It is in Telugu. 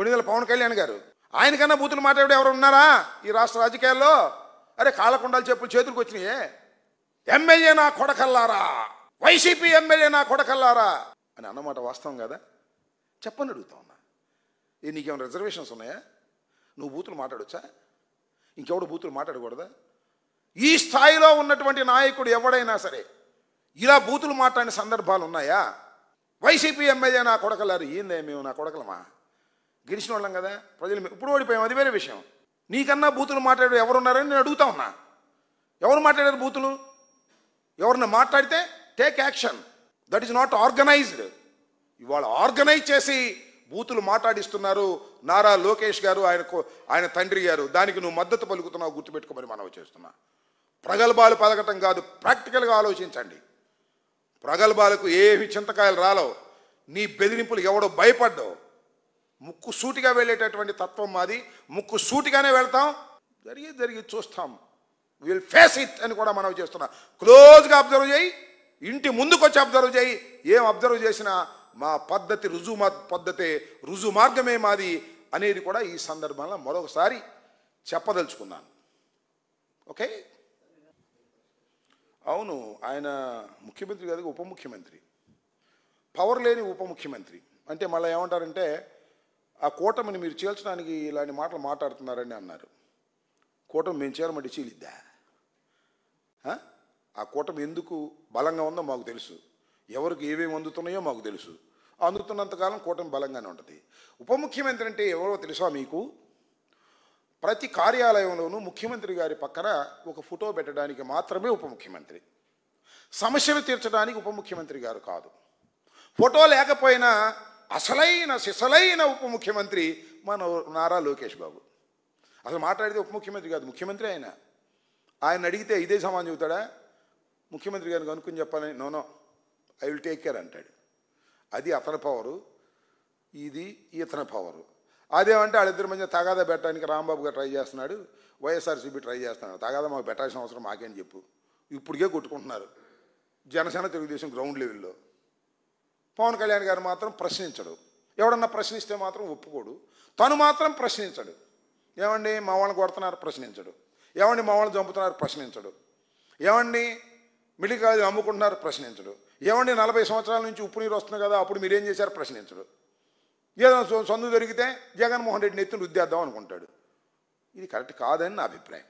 కొణిదెల పవన్ కళ్యాణ్ గారు. ఆయనకన్నా బూతులు మాట్లాడే ఎవరు ఉన్నారా ఈ రాష్ట్ర రాజకీయాల్లో? అరే కాళ్ళకుండాలు చెప్పులు చేతులకు వచ్చినాయే. ఎమ్మెల్యే నా కొడకల్లారా, వైసీపీ ఎమ్మెల్యే నా కొడకల్లారా అని అన్నమాట వాస్తవం కదా? చెప్పని అడుగుతా ఉన్నా. నీకేమైనా రిజర్వేషన్స్ ఉన్నాయా? నువ్వు బూతులు మాట్లాడొచ్చా? ఇంకెవడు బూతులు మాట్లాడకూడదా? ఈ స్థాయిలో ఉన్నటువంటి నాయకుడు ఎవడైనా సరే ఇలా బూతులు మాట్లాడిన సందర్భాలు ఉన్నాయా? వైసీపీ ఎమ్మెల్యే నా కొడకల్లారు. ఏందే మేము నా కొడకలమా? గెలిచిన వాళ్ళం కదా, ప్రజలు ఇప్పుడు ఓడిపోయాం, అది వేరే విషయం. నీకన్నా బూతులు మాట్లాడే ఎవరున్నారని నేను అడుగుతా ఉన్నా. ఎవరు మాట్లాడారు బూతులు? ఎవరిని మాట్లాడితే take action. That is not organised. ఇవాళ ఆర్గనైజ్ చేసి బూతులు మాట్లాడిస్తున్నారు నారా లోకేష్ గారు, ఆయన తండ్రి గారు. దానికి నువ్వు మద్దతు పలుకుతున్నావు, గుర్తుపెట్టుకోమని మనవి చేస్తున్నా. ప్రగల్భాలు పలకటం కాదు, ప్రాక్టికల్గా ఆలోచించండి. ప్రగల్భాలకు ఏమి చింతకాయలు రాలవు. నీ బెదిరింపులు ఎవడో భయపడ్డావు. ముక్కు సూటిగా వెళ్ళేటటువంటి తత్వం మాది. ముక్కు సూటిగానే వెళ్తాం, జరిగి చూస్తాం. విల్ ఫేస్ ఇట్ అని కూడా మనం చేస్తున్నా. క్లోజ్గా అబ్జర్వ్ చేయి, ఇంటి ముందుకు వచ్చి అబ్జర్వ్ చేయి. ఏం అబ్జర్వ్ చేసినా మా పద్ధతి రుజువు మార్గమే మాది అనేది కూడా ఈ సందర్భంలో మరొకసారి చెప్పదలుచుకున్నాను. ఓకే, అవును, ఆయన ముఖ్యమంత్రి కాదు, ఉప ముఖ్యమంత్రి. పవర్ లేని ఉప ముఖ్యమంత్రి అంటే మళ్ళీ ఏమంటారంటే ఆ కూటమిని మీరు చీల్చడానికి ఇలాంటి మాటలు మాట్లాడుతున్నారని అన్నారు. కూటమి మేము చేరమంటే చీలిద్దా? ఆ కూటమి ఎందుకు బలంగా ఉందో మాకు తెలుసు. ఎవరికి ఏమేమి అందుతున్నాయో మాకు తెలుసు. అందుతున్నంతకాలం కూటమి బలంగానే ఉంటుంది. ఉప ముఖ్యమంత్రి అంటే ఎవరో తెలుసా మీకు? ప్రతి కార్యాలయంలోనూ ముఖ్యమంత్రి గారి పక్కన ఒక ఫోటో పెట్టడానికి మాత్రమే ఉప ముఖ్యమంత్రి. సమస్యలు తీర్చడానికి ఉప ముఖ్యమంత్రి గారు కాదు. ఫోటో లేకపోయినా సిసలైన ఉప ముఖ్యమంత్రి మన నారా లోకేష్ బాబు. అసలు మాట్లాడితే ఉప ముఖ్యమంత్రి కాదు, ముఖ్యమంత్రి ఆయన అడిగితే ఇదే సమాధానం చెబుతాడా? ముఖ్యమంత్రి గారిని కనుక్కొని చెప్పాలని, no I will take care అంటాడు. అది అతని పవరు, ఇది ఇతని పవరు. అదేమంటే వాళ్ళిద్దరి మధ్య తగాదా పెట్టడానికి రాంబాబు గారు ట్రై చేస్తున్నాడు, వైఎస్ఆర్సీపీ ట్రై చేస్తున్నాడు. తగాదా మాకు పెట్టాల్సిన అవసరం మాకేం చెప్పు. ఇప్పటికే కొట్టుకుంటున్నారు జనసేన తెలుగుదేశం గ్రౌండ్ లెవెల్లో. పవన్ కళ్యాణ్ గారు మాత్రం ప్రశ్నించడు. ఎవడన్నా ప్రశ్నిస్తే మాత్రం ఒప్పుకోడు. తను మాత్రం ప్రశ్నించడు. ఏమండి మా వాళ్ళని కొడుతున్నారు, ప్రశ్నించడు. ఏమండి మా వాళ్ళని చంపుతున్నారు, ప్రశ్నించడు. ఏమండి మిడిల్ కాలేజీ అమ్ముకుంటున్నారు, ప్రశ్నించడు. ఏమండి 40 సంవత్సరాల నుంచి ఉప్పు నీరు వస్తుంది కదా, అప్పుడు మీరేం చేశారు, ప్రశ్నించడు. ఏదైనా సొందు దొరికితే జగన్మోహన్ రెడ్డిని ఎత్తుని రుద్దేద్దాం అనుకుంటాడు. ఇది కరెక్ట్ కాదని నా అభిప్రాయం.